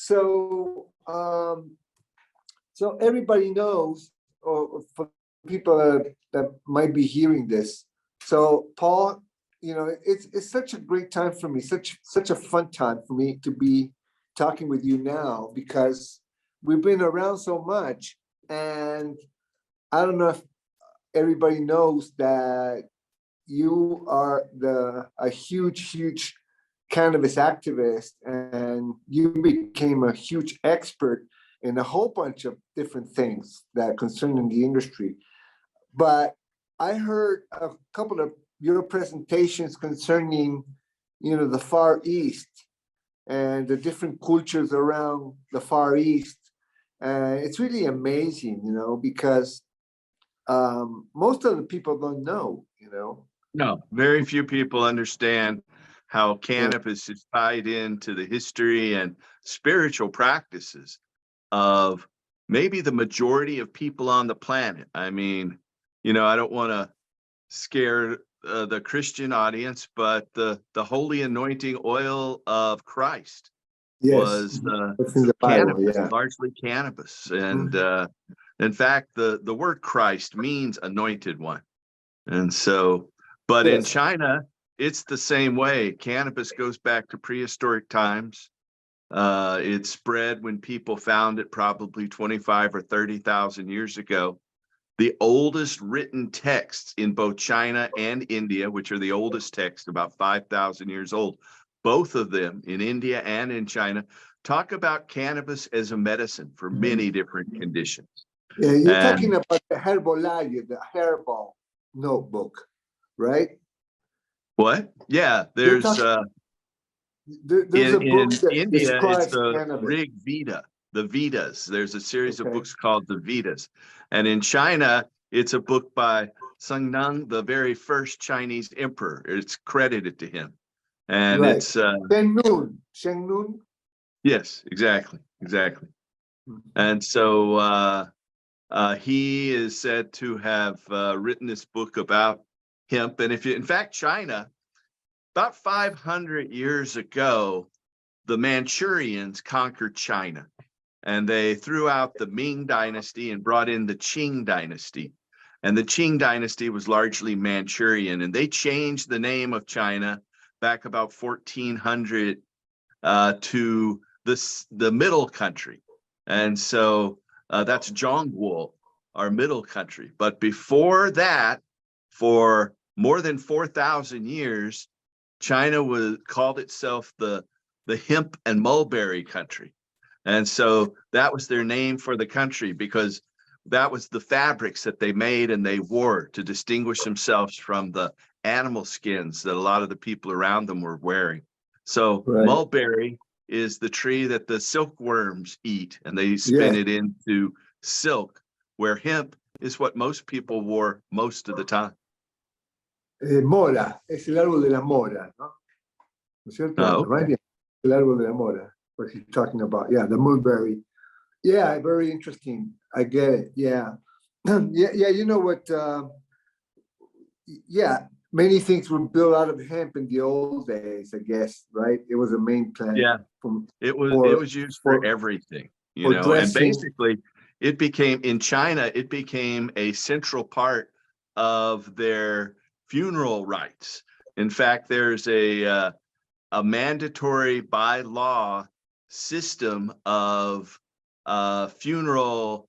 So everybody knows, or for people that might be hearing this. So Paul, it's such a great time for me, such a fun time for me to be talking with you now, because we've been around so much, and I don't know if everybody knows that you are a huge cannabis activist, and you became a huge expert in a whole bunch of different things that concern the industry. But I heard a couple of your presentations concerning, the Far East and the different cultures around the Far East. It's really amazing, because most of the people don't know, No, very few people understand how cannabis is tied into the history and spiritual practices of maybe the majority of people on the planet. I mean, I don't want to scare the Christian audience, but the holy anointing oil of Christ was cannabis, largely cannabis. And in fact, the word Christ means anointed one. And so, but in China, it's the same way. Cannabis goes back to prehistoric times. It spread when people found it probably 25 or 30,000 years ago. The oldest written texts in both China and India, which are the oldest texts, about 5,000 years old, both of them in India and in China, talk about cannabis as a medicine for many different conditions. Yeah, you're talking about the herbolaria, the herbal notebook, right? What? Yeah, there's a book that India, it's the cannabis. Rig Veda, the Vedas. There's a series of books called the Vedas. And in China, it's a book by Sung-Nung, the very first Chinese emperor. It's credited to him. And it's Sheng-Nun. Yes, exactly. And so he is said to have written this book about hemp. And in fact, China, about 500 years ago, the Manchurians conquered China, and they threw out the Ming dynasty and brought in the Qing dynasty. And the Qing dynasty was largely Manchurian, and they changed the name of China back about 1400 to the middle country. And so that's Zhongguo, our middle country. But before that, for more than 4,000 years, China called itself the hemp and mulberry country. And so that was their name for the country, because that was the fabrics that they made and they wore to distinguish themselves from the animal skins that a lot of the people around them were wearing. So mulberry is the tree that the silkworms eat, and they spin it into silk, where hemp is what most people wore most of the time. Mora, es el árbol de la mora, ¿no? ¿No es cierto? Right? El árbol de la mora, what he's talking about. Yeah, the mulberry. Yeah, very interesting. I get it. Yeah. Yeah, you know what? Many things were built out of hemp in the old days, I guess, right? It was a main plant. Yeah, it was used for everything, and basically it became, in China, it became a central part of their funeral rites. In fact, there's a mandatory by law system of funeral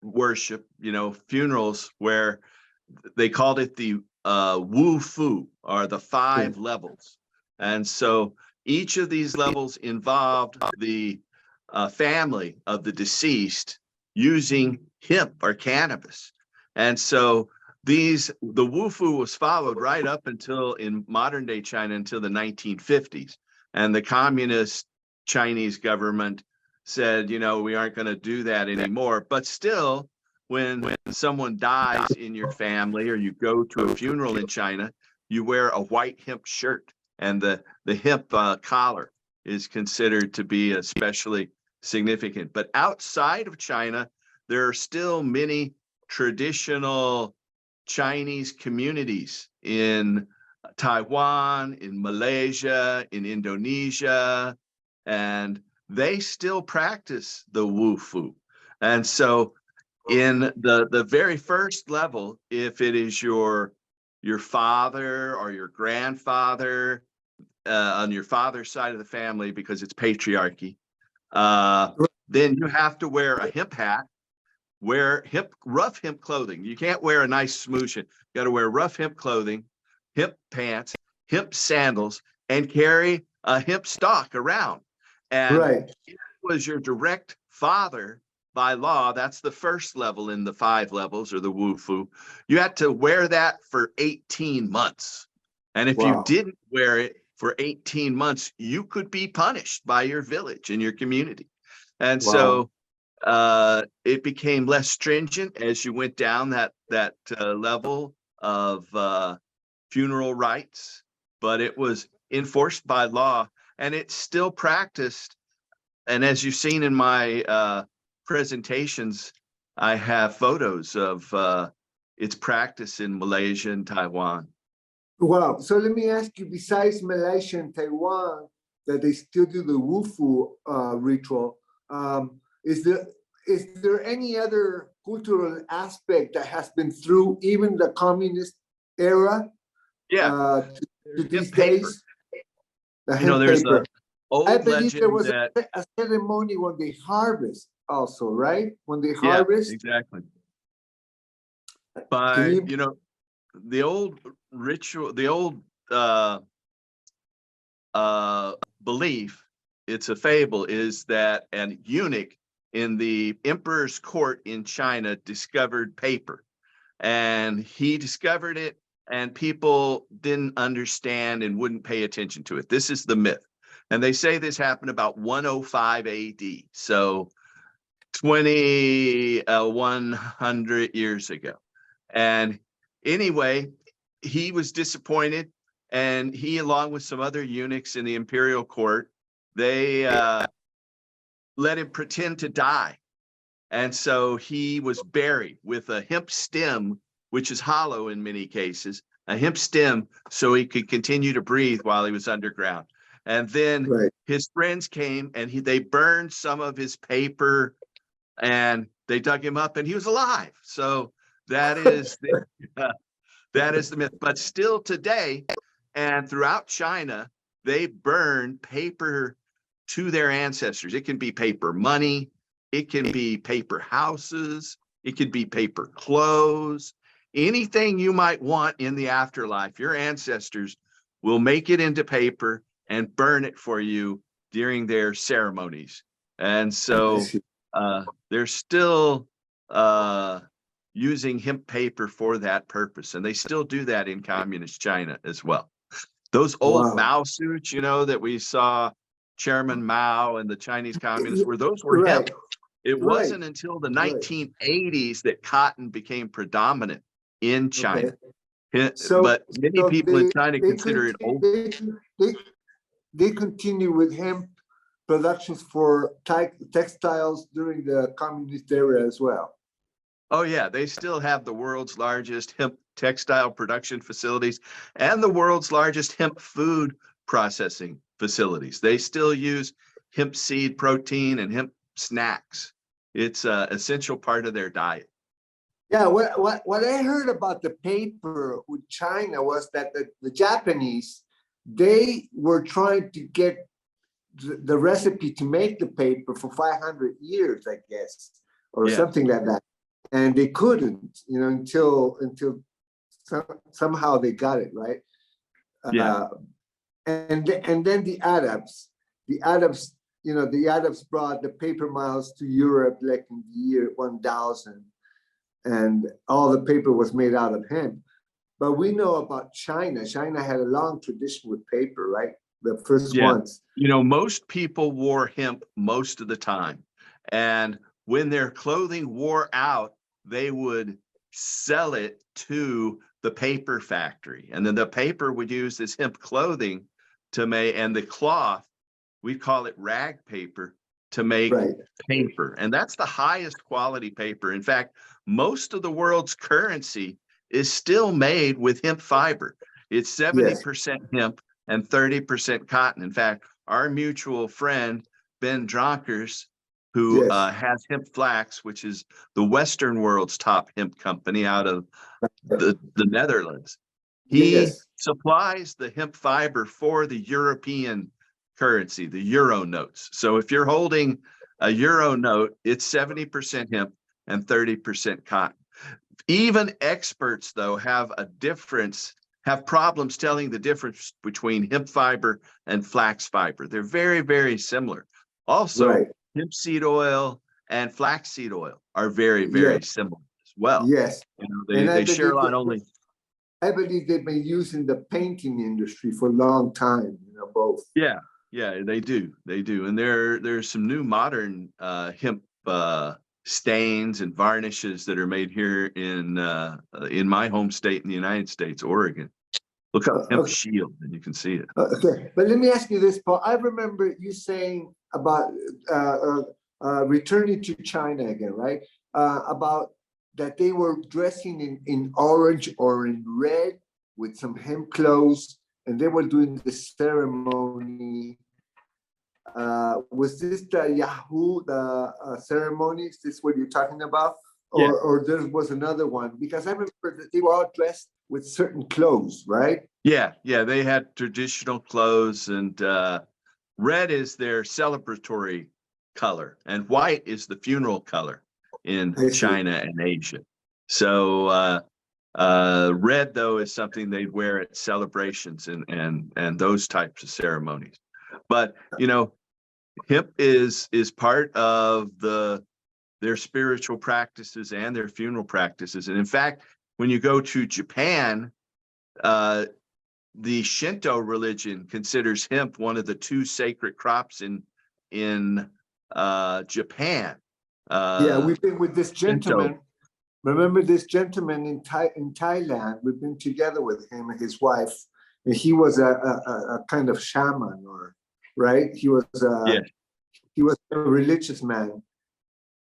worship, funerals, where they called it the Wu Fu, or the 5 levels. And so each of these levels involved the family of the deceased using hemp or cannabis. And so the Wu Fu was followed right up until, in modern day China, until the 1950s. And the communist Chinese government said, we aren't going to do that anymore. But still, when someone dies in your family, or you go to a funeral in China, you wear a white hemp shirt, and the hemp collar is considered to be especially significant. But outside of China, there are still many traditional Chinese communities in Taiwan, in Malaysia, in Indonesia, and they still practice the woo-foo. And so in the very first level, if it is your father or your grandfather, on your father's side of the family, because it's patriarchy, then you have to wear a hemp hat, wear rough hemp clothing. You can't wear a nice smoosh. You got to wear rough hemp clothing, hemp pants, hemp sandals, and carry a hemp stalk around. And Right. if it was your direct father, by law, that's the first level in the 5 levels, or the woo-foo. You had to wear that for 18 months. And if you Wow. didn't wear it for 18 months, you could be punished by your village and your community. And Wow. so it became less stringent as you went down that level of funeral rites, but it was enforced by law, and it's still practiced. And as you've seen in my presentations, I have photos of its practice in Malaysia and Taiwan. Wow. So let me ask you, besides Malaysia and Taiwan, that they still do the woo-foo ritual, is there any other cultural aspect that has been through even the communist era Yeah, to these hemp paper. days? The You know, hemp there's paper. an old I believe there legend was that, a ceremony when they harvest also, right? When they yeah, harvest. exactly. Can By, you? you know, the old ritual, the old belief, it's a fable, is that an eunuch in the emperor's court in China discovered paper, and he discovered it, and people didn't understand and wouldn't pay attention to it. This is the myth. And they say this happened about 105 AD. So 100 years ago. And anyway, he was disappointed, and he, along with some other eunuchs in the imperial court, they let him pretend to die. And so he was buried with a hemp stem, which is hollow in many cases, a hemp stem, so he could continue to breathe while he was underground. And then Right. his friends came, and they burned some of his paper, and they dug him up, and he was alive. So that is the myth. But still today, and throughout China, they burn paper to their ancestors. It can be paper money, it can be paper houses, it could be paper clothes, anything you might want in the afterlife. Your ancestors will make it into paper and burn it for you during their ceremonies. And so they're still using hemp paper for that purpose, and they still do that in communist China as well. Those old Wow. Mao suits, you know, that we saw Chairman Mao and the Chinese communists those were Right. hemp. It Right. wasn't until the Right. 1980s that cotton became predominant in China. Okay. So, But many people in China consider it old. They continue with hemp productions for textiles during the communist era as well. Oh yeah, they still have the world's largest hemp textile production facilities and the world's largest hemp food processing facilities. They still use hemp seed protein and hemp snacks. It's an essential part of their diet. Yeah, what I heard about the paper with China was that the Japanese, they were trying to get the recipe to make the paper for 500 years, I guess, or Yeah. something like that. And they couldn't, until somehow they got it, right? Yeah. And then the Arabs, the Arabs brought the paper miles to Europe like in the year 1000, and all the paper was made out of hemp. But we know about China. China had a long tradition with paper, right? The first ones. You know, most people wore hemp most of the time. And when their clothing wore out, they would sell it to the paper factory. And then the paper would use this hemp clothing to make, and the cloth, we call it rag paper, to make paper. And that's the highest quality paper. In fact, most of the world's currency is still made with hemp fiber. It's 70% hemp and 30% cotton. In fact, our mutual friend, Ben Dronkers, who Yes. has Hemp Flax, which is the Western world's top hemp company out of the Netherlands. He Yes. supplies the hemp fiber for the European currency, the euro notes. So if you're holding a euro note, it's 70% hemp and 30% cotton. Even experts, though, have problems telling the difference between hemp fiber and flax fiber. They're very, very similar. Also, Right. hemp seed oil and flaxseed oil are very, very Yes. similar as well. Yes. You know, And they share a lot only. I believe they've been used in the painting industry for a long time, both. Yeah, they do. They do. And there's some new modern hemp stains and varnishes that are made here in my home state in the United States, Oregon. Look up Hemp Okay. Shield and you can see it. Okay, but let me ask you this, Paul. I remember you saying about returning to China again, right? About that they were dressing in orange or in red with some hemp clothes, and they were doing the ceremony. Was this the Yahoo, the ceremony? Is this what you're talking about? Yeah. Or there was another one? Because I remember that they were all dressed with certain clothes, right? Yeah, they had traditional clothes, and red is their celebratory color, and white is the funeral color in China and Asia. So red, though, is something they'd wear at celebrations and those types of ceremonies. But hemp is part of their spiritual practices and their funeral practices. And in fact, when you go to Japan, the Shinto religion considers hemp one of the 2 sacred crops in Japan. Yeah, we've been with this gentleman. Shinto. Remember this gentleman in Thailand? We've been together with him and his wife, and he was a kind of shaman, right? He was a religious man.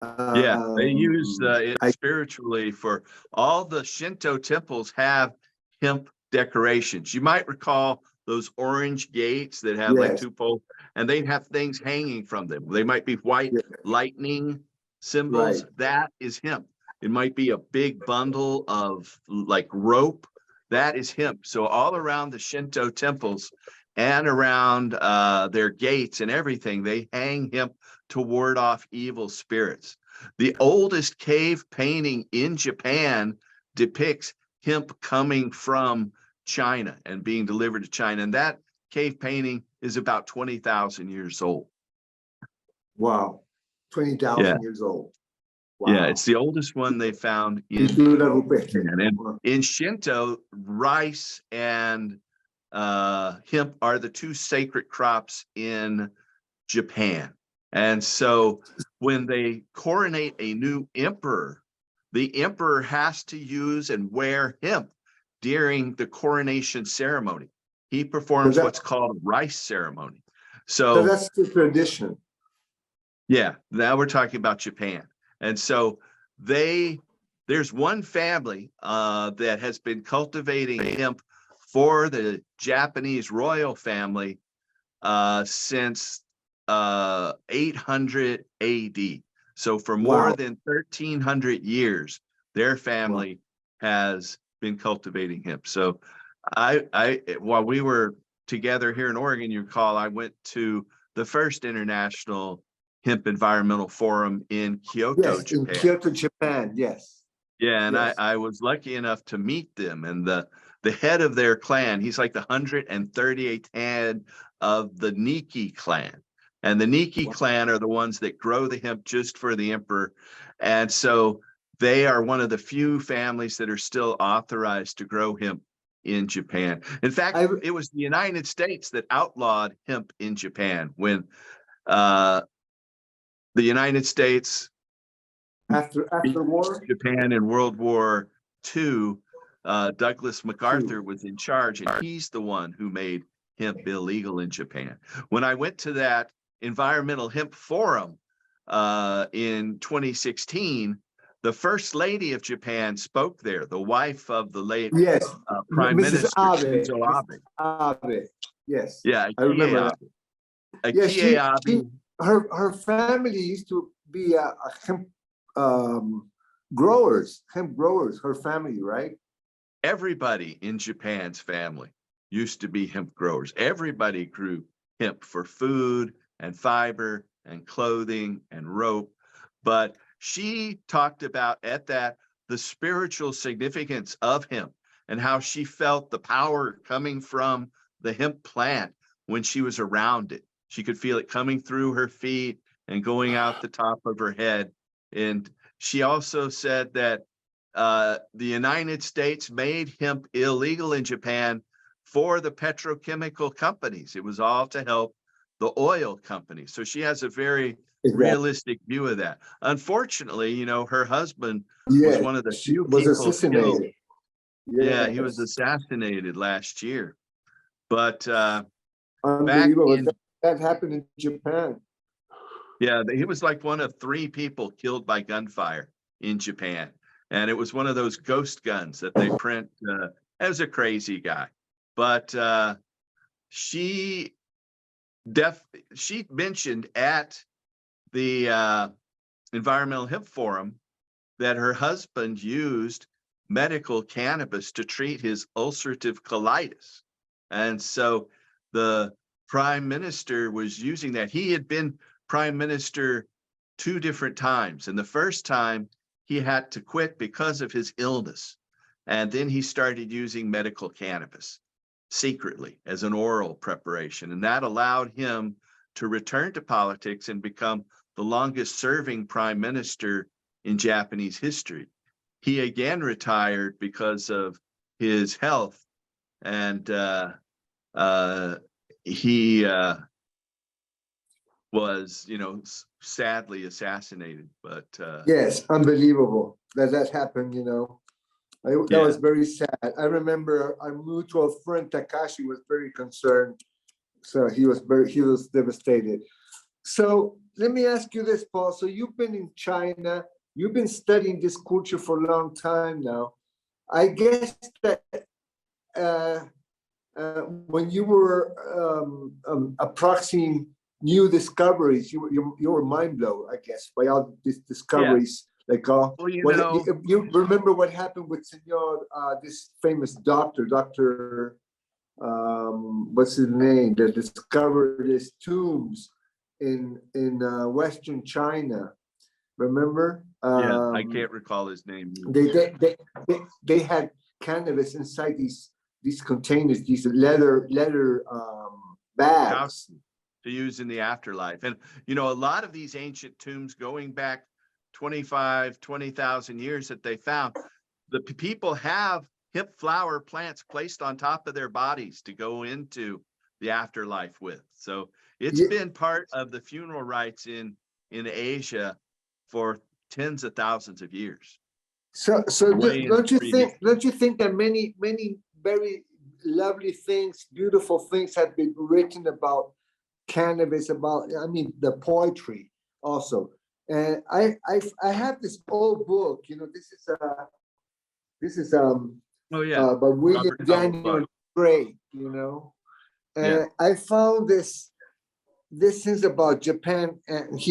They use it spiritually. For all the Shinto temples have hemp decorations. You might recall those orange gates that have like 2 poles, and they have things hanging from them. They might be white lightning symbols. Right. That is hemp. It might be a big bundle of like rope. That is hemp. So all around the Shinto temples and around their gates and everything, they hang hemp to ward off evil spirits. The oldest cave painting in Japan depicts hemp coming from China and being delivered to China. And that cave painting is about 20,000 years old. Wow. 20,000 years old. Wow. Yeah, it's the oldest one they found in Japan. And in Shinto, rice and hemp are the 2 sacred crops in Japan. And so when they coronate a new emperor, the emperor has to use and wear hemp during the coronation ceremony. He performs what's called a rice ceremony. So that's the tradition. Yeah, now we're talking about Japan. And so there's one family that has been cultivating hemp for the Japanese royal family since 800 AD. So for more than 1,300 years, their family has been cultivating hemp. So I while we were together here in Oregon, you recall, I went to the first international hemp environmental forum in Kyoto, Japan. In Kyoto, Japan, yes. Yeah, and I was lucky enough to meet them, and the head of their clan, he's like the 138th head of the Nikki clan. And the Nikki clan are the ones that grow the hemp just for the emperor. And so they are one of the few families that are still authorized to grow hemp in Japan. In fact, it was the United States that outlawed hemp in Japan when the United States after war, Japan in World War II, Douglas MacArthur was in charge, and he's the one who made hemp illegal in Japan. When I went to that environmental hemp forum in 2016, the first lady of Japan spoke there, the wife of the late Prime Mrs. Minister Abe. Shinzo Abe. Abe. Yes. Yeah, I remember Abe. that. Yeah, Kiabi. her family used to be a hemp growers, her family, right? Everybody in Japan's family used to be hemp growers. Everybody grew hemp for food and fiber and clothing and rope. But she talked about at that the spiritual significance of hemp and how she felt the power coming from the hemp plant when she was around it. She could feel it coming through her feet and going out the top of her head. And she also said that the United States made hemp illegal in Japan for the petrochemical companies. It was all to help the oil companies. So she has a very realistic view of that. Unfortunately, you know, her husband was one of the she few was people assassinated. killed. Yeah, he was Yes. assassinated last year. But Unbelievable. in, That happened in Japan. yeah, he was like one of 3 people killed by gunfire in Japan. And it was one of those ghost guns that they print. As a crazy guy. But she mentioned at the Environmental Hemp Forum that her husband used medical cannabis to treat his ulcerative colitis. And so the prime minister was using that. He had been prime minister 2 different times. And the first time he had to quit because of his illness. And then he started using medical cannabis secretly as an oral preparation. And that allowed him to return to politics and become the longest serving prime minister in Japanese history. He again retired because of his health. And he was, you know, sadly assassinated. But Yes, unbelievable that happened, you know. That was very sad. I remember our mutual friend Takashi was very concerned. So he was devastated. So let me ask you this, Paul. So you've been in China, you've been studying this culture for a long time now. I guess that when you were approaching new discoveries, you were mind blown, I guess, by all these discoveries. Like, well, you remember what happened with Senor, this famous Dr. What's his name, that discovered his tombs in Western China. Remember? I can't recall his name. They had cannabis inside these containers, these leather bags to use in the afterlife. And you know, a lot of these ancient tombs going back 20,000 years that they found, the people have hemp flower plants placed on top of their bodies to go into the afterlife with. So it's been part of the funeral rites in Asia for tens of thousands of years. So don't you think that many very lovely things, beautiful things have been written about cannabis, about, I mean, the poetry also. And I have this old book, you know, this is by William Daniel Gray, you know. And I found this things about Japan and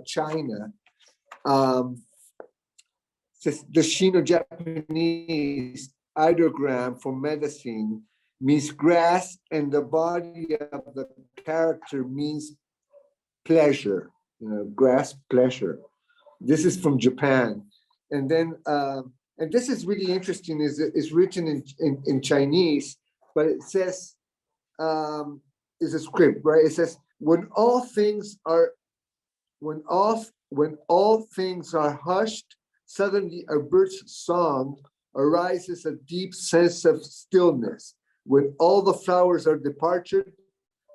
China. The Sino-Japanese ideogram for medicine means grass, and the body of the character means pleasure, you know, grasp pleasure. This is from Japan. And then, and this is really interesting, is written in Chinese, but it says, is a script, right? It says, when all things are hushed, suddenly a bird's song arises, a deep sense of stillness. When all the flowers are departed,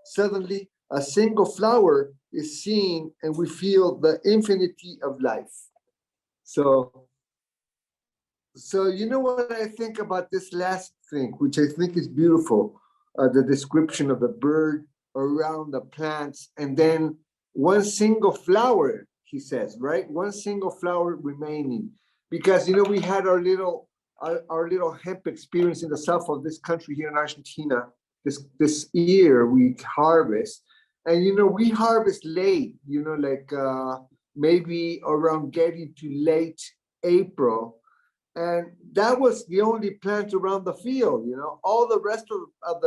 suddenly a single flower is seen, and we feel the infinity of life. So you know what I think about this last thing, which I think is beautiful, the description of the bird around the plants, and then one single flower, he says, right? One single flower remaining. Because, you know, we had our little hemp experience in the south of this country here in Argentina. this year we harvest, and we harvest late. Like maybe around getting to late April, and that was the only plant around the field. All the rest of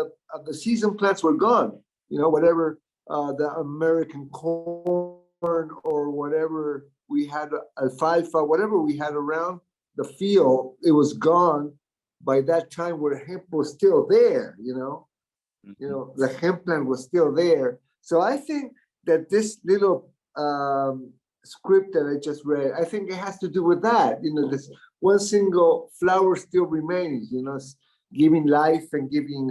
the season plants were gone. Whatever the American corn or whatever we had, alfalfa, whatever we had around the field, it was gone by that time, where hemp was still there. The hemp plant was still there. So I think that this little script that I just read, I think it has to do with that. This one single flower still remains, giving life and giving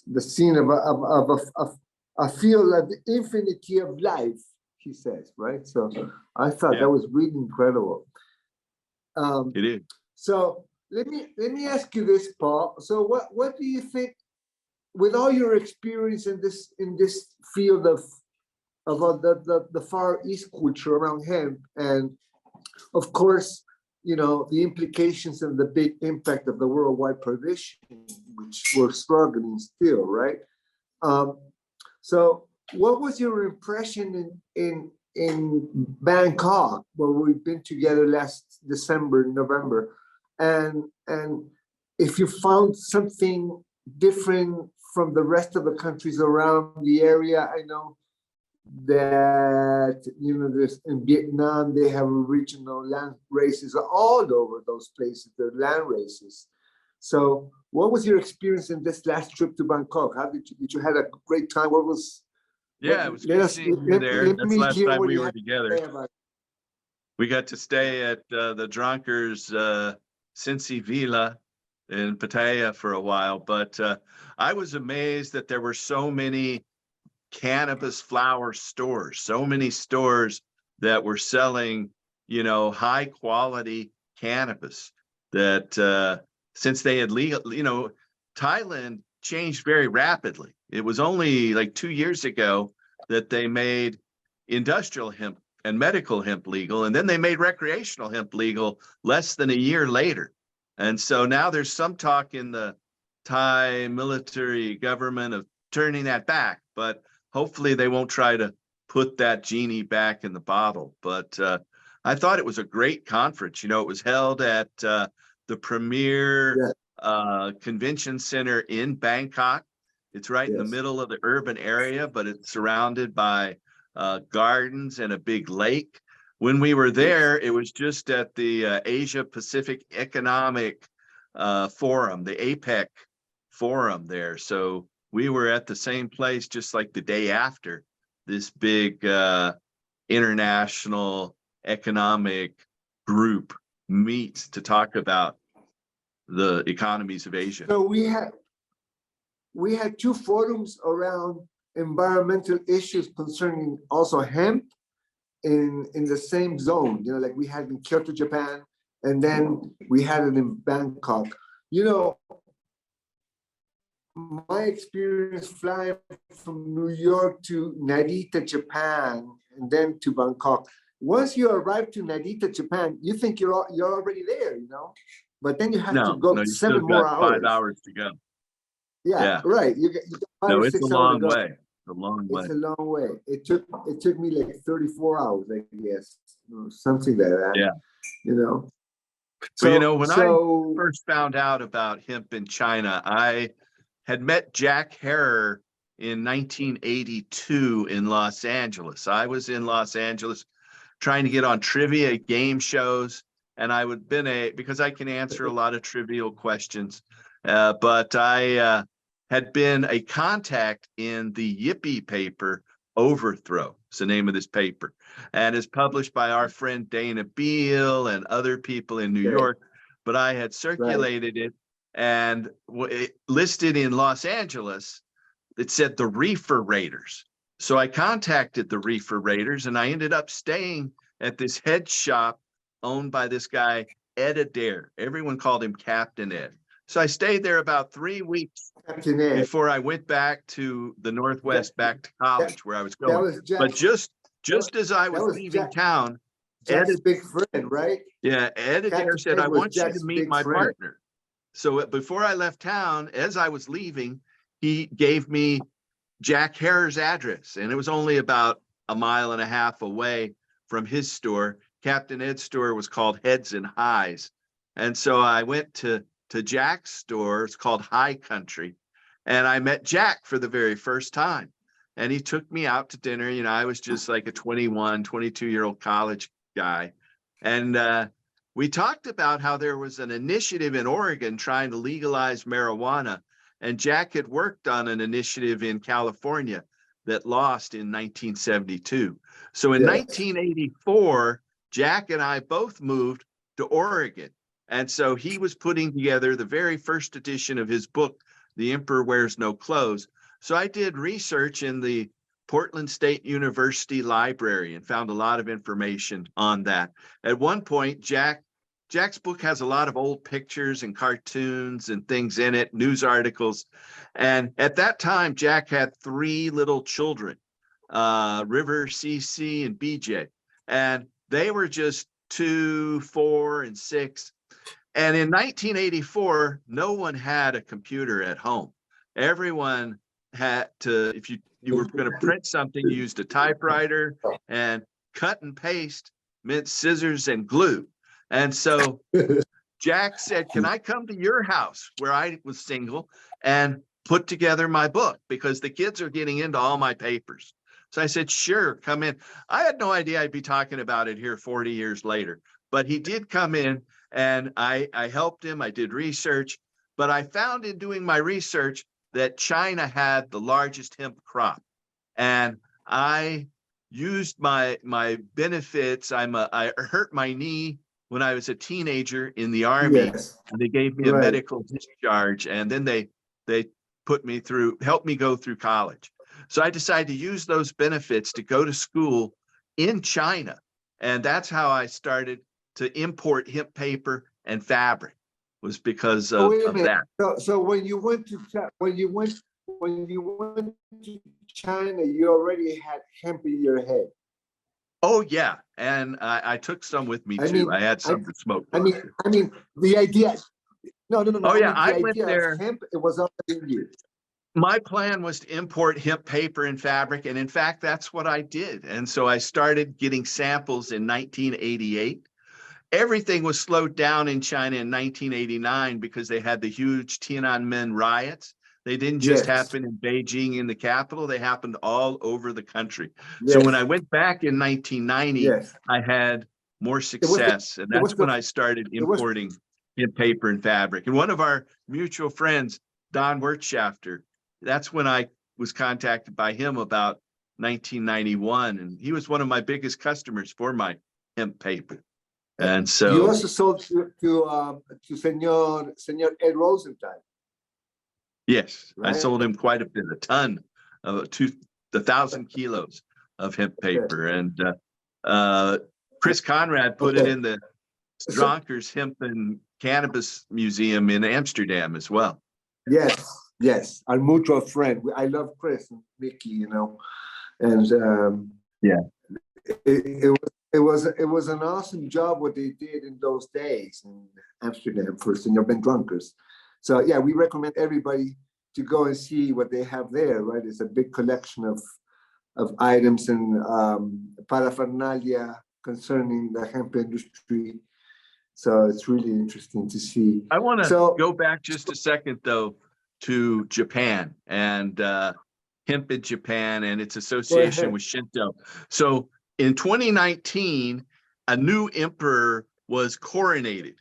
the scene of a feel of the infinity of life, he says, right? So I thought that was really incredible. It is. So let me ask you this, Paul. So what do you think, with all your experience in this field of the Far East culture around hemp, and of course, the implications and the big impact of the worldwide prohibition, which we're struggling still, right? So what was your impression in Bangkok, where we've been together last December, November, and if you found something different from the rest of the countries around the area? I know that there's in Vietnam, they have original land races all over those places. They're land races. So what was your experience in this last trip to Bangkok? How did you had a great time? What was it was good seeing you there. That's the last time we were together. We got to stay at the Dronkers Cincy Villa in Pattaya for a while, but I was amazed that there were so many cannabis flower stores, so many stores that were selling, high quality cannabis, that since they had legal, Thailand changed very rapidly. It was only like 2 years ago that they made industrial hemp and medical hemp legal, and then they made recreational hemp legal less than a year later. And so now there's some talk in the Thai military government of turning that back, but hopefully they won't try to put that genie back in the bottle. But I thought it was a great conference. It was held at the premier convention center in Bangkok. It's right in the middle of the urban area, but it's surrounded by gardens and a big lake. When we were there, it was just at the Asia Pacific Economic Forum, the APEC forum there. So we were at the same place just like the day after this big international economic group meets to talk about the economies of Asia. So we had two forums around environmental issues concerning also hemp in the same zone. Like we had in Kyoto, Japan, and then we had it in Bangkok. My experience flying from New York to Narita, Japan, and then to Bangkok. Once you arrive to Narita, Japan, you think you're already there, but then you have to go 7 more hours. 5 hours to go. Yeah, right. You got 5 or 6 it's a hours long to go. way. It's a long way. It's a long way. It took me like 34 hours, I guess, something like that. Yeah. So, when I first found out about hemp in China, I had met Jack Herer in 1982 in Los Angeles. I was in Los Angeles trying to get on trivia game shows, and I would because I can answer a lot of trivial questions, but I had been a contact in the Yippie paper, Overthrow. It's the name of this paper, and is published by our friend Dana Beal and other people in New York. But I had circulated it, and it listed in Los Angeles, it said the Reefer Raiders. So I contacted the Reefer Raiders, and I ended up staying at this head shop owned by this guy, Ed Adair. Everyone called him Captain Ed. So I stayed there about 3 weeks before I went back to the Northwest, back to college where I was going. But just as I was leaving town, Jack's big friend, right? Yeah, Ed Adair said, I want you to meet my partner. So before I left town, as I was leaving, he gave me Jack Hare's address, and it was only about a mile and a half away from his store. Captain Ed's store was called Heads and Highs. And so I went to Jack's store. It's called High Country. And I met Jack for the very first time. And he took me out to dinner. You know, I was just like a 21, 22-year-old college guy. And we talked about how there was an initiative in Oregon trying to legalize marijuana. And Jack had worked on an initiative in California that lost in 1972. So in 1984, Jack and I both moved to Oregon. And so he was putting together the very first edition of his book, The Emperor Wears No Clothes. So I did research in the Portland State University Library and found a lot of information on that. At one point, Jack's book has a lot of old pictures and cartoons and things in it, news articles. And at that time, Jack had 3 little children, River, CC, and BJ. And they were just 2, 4, and 6. And in 1984, no one had a computer at home. Everyone had to, if you were going to print something, you used a typewriter, and cut and paste meant scissors and glue. And so Jack said, can I come to your house where I was single and put together my book? Because the kids are getting into all my papers. So I said, sure, come in. I had no idea I'd be talking about it here 40 years later, but he did come in, and I helped him. I did research, but I found in doing my research that China had the largest hemp crop. And I used my benefits. I hurt my knee when I was a teenager in the Army, and they gave me a medical discharge, and then they put me through, helped me go through college. So I decided to use those benefits to go to school in China. And that's how I started to import hemp paper and fabric, was because of that. So when you went to China, you already had hemp in your head. Oh yeah, and I took some with me too. I had some to smoke. I mean, the idea. No. Oh yeah, I went there. Hemp, it was already in you. My plan was to import hemp paper and fabric, and in fact, that's what I did. And so I started getting samples in 1988. Everything was slowed down in China in 1989 because they had the huge Tiananmen riots. They didn't just happen in Beijing, in the capital. They happened all over the country. So when I went back in 1990, I had more success. And that's when I started importing hemp paper and fabric. And one of our mutual friends, Don Wirtschafter, that's when I was contacted by him about 1991. And he was one of my biggest customers for my hemp paper. And so you also sold to Senor Ed Rosenthal. Yes, right? I sold him quite a bit, a ton of 1,000 kilos of hemp paper. And Chris Conrad put it in the Dronkers Hemp and Cannabis Museum in Amsterdam as well. Yes, our mutual friend. I love Chris and Mickey, you know, and it was an awesome job what they did in those days in Amsterdam for Senor Ben Drunkers. So yeah, we recommend everybody to go and see what they have there. Right, it's a big collection of items and paraphernalia concerning the hemp industry. So it's really interesting to see. I want to go back just a second though to Japan and hemp in Japan and its association with Shinto. So in 2019, a new emperor was coronated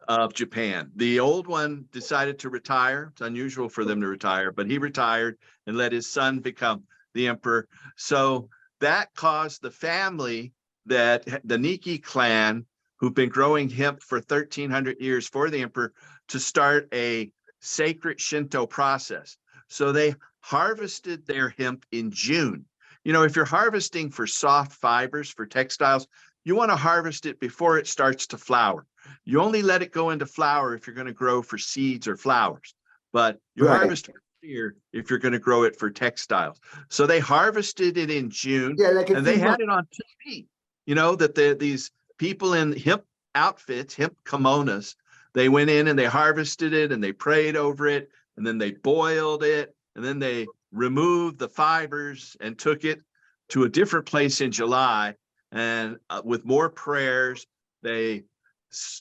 of Japan. The old one decided to retire. It's unusual for them to retire, but he retired and let his son become the emperor. So that caused the family, that the Nikki clan, who've been growing hemp for 1,300 years for the emperor, to start a sacred Shinto process. So they harvested their hemp in June. You know, if you're harvesting for soft fibers, for textiles, you want to harvest it before it starts to flower. You only let it go into flower if you're going to grow for seeds or flowers, but you harvest earlier if you're going to grow it for textiles. So they harvested it in June, and they had it on TV. You know, that these people in hemp outfits, hemp kimonos, they went in and they harvested it and they prayed over it, and then they boiled it, and then they removed the fibers and took it to a different place in July. And with more prayers, they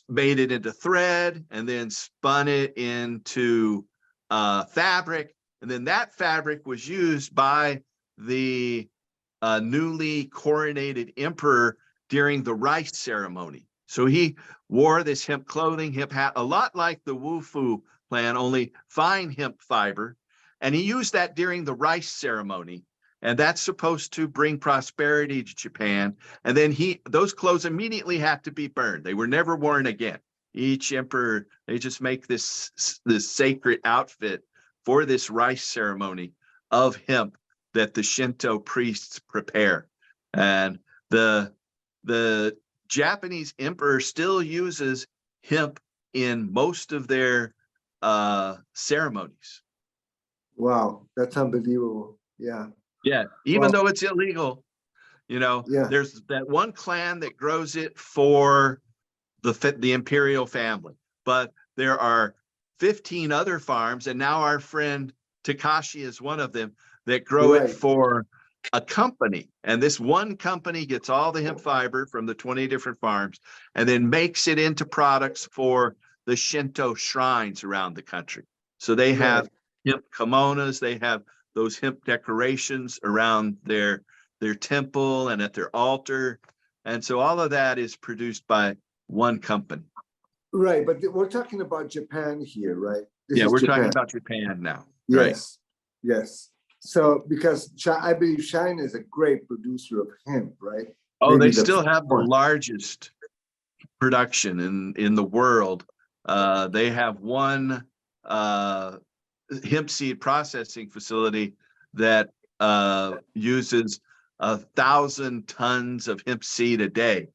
made it into thread and then spun it into fabric. And then that fabric was used by the newly coronated emperor during the rice ceremony. So he wore this hemp clothing, hemp hat, a lot like the Wu-Fu plan, only fine hemp fiber. And he used that during the rice ceremony. And that's supposed to bring prosperity to Japan. And then those clothes immediately had to be burned. They were never worn again. Each emperor, they just make this sacred outfit for this rice ceremony of hemp that the Shinto priests prepare. And the Japanese emperor still uses hemp in most of their ceremonies. Wow, that's unbelievable. Yeah. Yeah, even though it's illegal, there's that one clan that grows it for the imperial family, but there are 15 other farms, and now our friend Takashi is one of them, that grow it for a company. And this one company gets all the hemp fiber from the 20 different farms and then makes it into products for the Shinto shrines around the country. So they have hemp kimonos, they have those hemp decorations around their temple and at their altar. And so all of that is produced by one company. Right, but we're talking about Japan here, right? We're talking about Japan now. Yes, yes. So because I believe China is a great producer of hemp, right? Oh, maybe they still have the largest production in the world. They have one hemp seed processing facility that uses 1,000 tons of hemp seed a day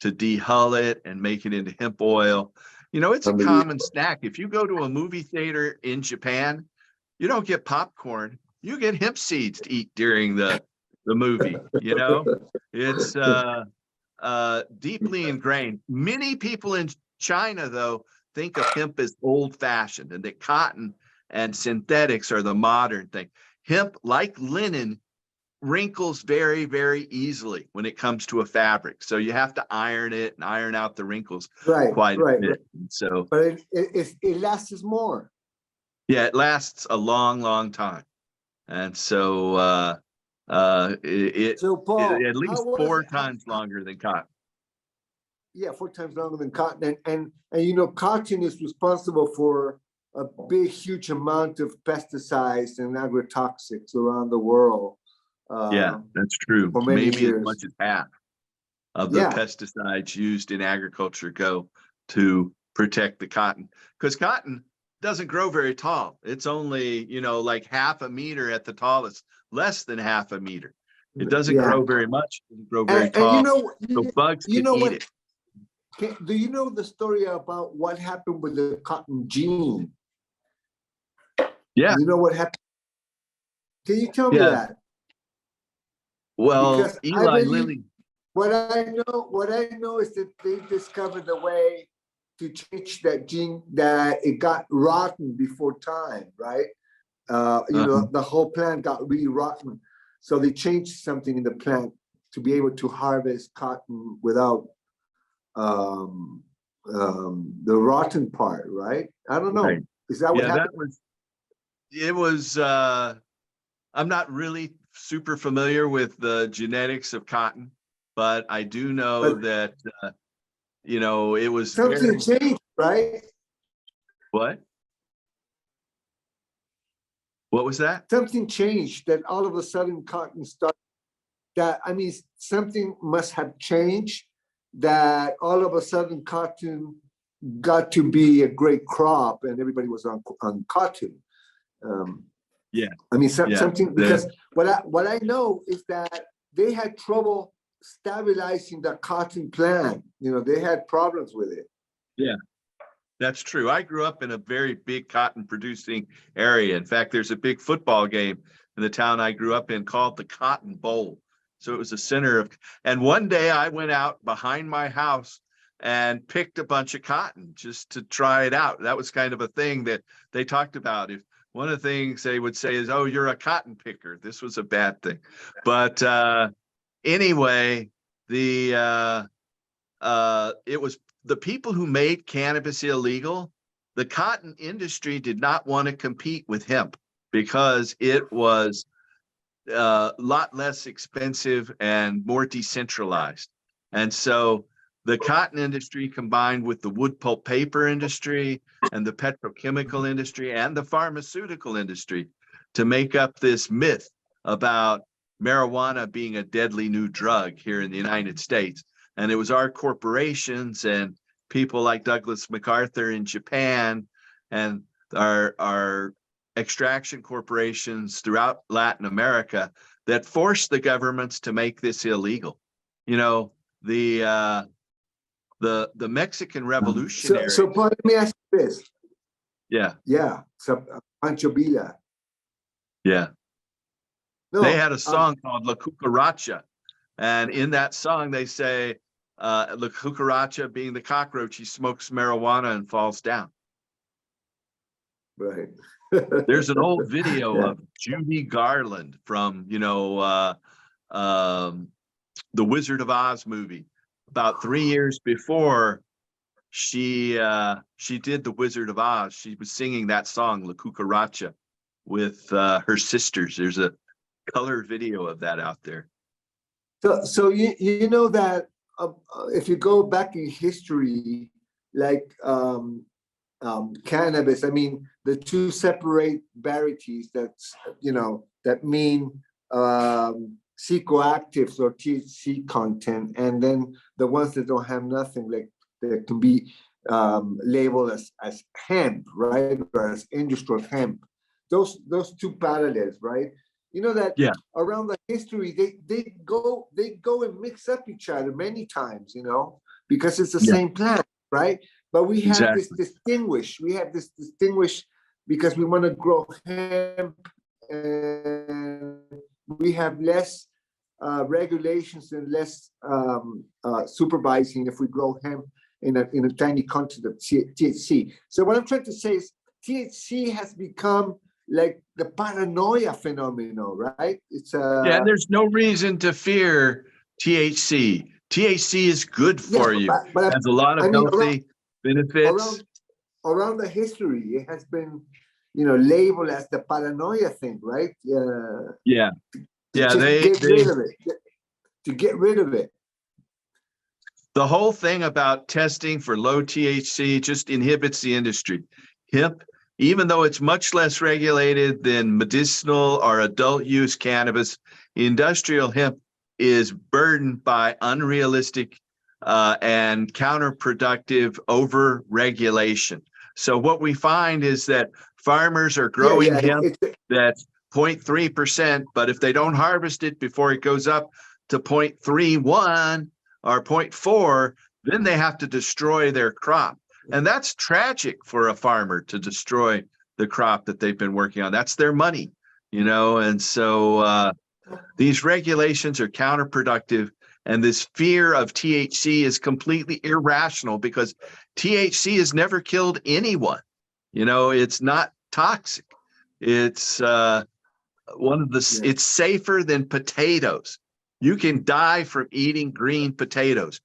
to dehull it and make it into hemp oil. It's a common snack. If you go to a movie theater in Japan, you don't get popcorn, you get hemp seeds to eat during the movie. It's deeply ingrained. Many people in China, though, think of hemp as old-fashioned and that cotton and synthetics are the modern thing. Hemp, like linen, wrinkles very, very easily when it comes to a fabric. So you have to iron it and iron out the wrinkles quite a bit. So, but it lasts more. Yeah, it lasts a long, long time. And so Paul, at least 4 times longer than cotton. Yeah, 4 times longer than cotton. And cotton is responsible for a big, huge amount of pesticides and agrotoxics around the world. That's true. Maybe as much as half of the pesticides used in agriculture go to protect the cotton, because cotton doesn't grow very tall. It's only, like half a meter at the tallest, less than half a meter. It doesn't grow very much. It doesn't grow very tall. So bugs can eat it. Do you know the story about what happened with the cotton gene? Yeah. You know what happened? Can you tell me that? Well, because Eli Lilly. What I know is that they discovered a way to change that gene, that it got rotten before time, right? The whole plant got really rotten. So they changed something in the plant to be able to harvest cotton without the rotten part, right? I don't know. Right. Is that what happened? It was I'm not really super familiar with the genetics of cotton, but I do know that it was something changed, right? What was that? Something changed, that all of a sudden cotton started. Something must have changed, that all of a sudden cotton got to be a great crop and everybody was on cotton. Something, because what I know is that they had trouble stabilizing the cotton plant. They had problems with it. Yeah, that's true. I grew up in a very big cotton producing area. In fact, there's a big football game in the town I grew up in called the Cotton Bowl. So it was a center of, and one day I went out behind my house and picked a bunch of cotton just to try it out. That was kind of a thing that they talked about. If one of the things they would say is, "Oh, you're a cotton picker." This was a bad thing. But anyway, it was the people who made cannabis illegal. The cotton industry did not want to compete with hemp because it was a lot less expensive and more decentralized. And so the cotton industry combined with the wood pulp paper industry and the petrochemical industry and the pharmaceutical industry to make up this myth about marijuana being a deadly new drug here in the United States. And it was our corporations and people like Douglas MacArthur in Japan and our extraction corporations throughout Latin America that forced the governments to make this illegal. You know, the Mexican revolutionary. So Paul, let me ask you this. Yeah. Yeah. So Pancho Villa. Yeah. No, They had a song called La Cucaracha. And in that song, they say, La Cucaracha being the cockroach, he smokes marijuana and falls down. Right. There's an old video of Judy Garland from, the Wizard of Oz movie. About 3 years before she did the Wizard of Oz, she was singing that song, La Cucaracha, with her sisters. There's a color video of that out there. So you know that if you go back in history, like cannabis, I mean, the two separate varieties that's, that mean psychoactives or THC content, and then the ones that don't have nothing, like that can be labeled as hemp, right, or as industrial hemp. Those two parallels, right? You know that around the history, they go and mix up each other many times, because it's the same plant, right? But we have this distinguish. We have this distinguish because we want to grow hemp, and we have less regulations and less supervising if we grow hemp in a tiny quantity of THC. So what I'm trying to say is THC has become like the paranoia phenomenon, right? It's and there's no reason to fear THC. THC is good for you. But it has a lot of healthy benefits. Around the history, it has been, labeled as the paranoia thing, right? To get rid of it. The whole thing about testing for low THC just inhibits the industry. Hemp, even though it's much less regulated than medicinal or adult use cannabis, industrial hemp is burdened by unrealistic and counterproductive over-regulation. So what we find is that farmers are growing hemp that's 0.3%, but if they don't harvest it before it goes up to 0.31 or 0.4, then they have to destroy their crop. And that's tragic for a farmer to destroy the crop that they've been working on. That's their money, and so these regulations are counterproductive. And this fear of THC is completely irrational because THC has never killed anyone. It's not toxic. It's it's safer than potatoes. You can die from eating green potatoes.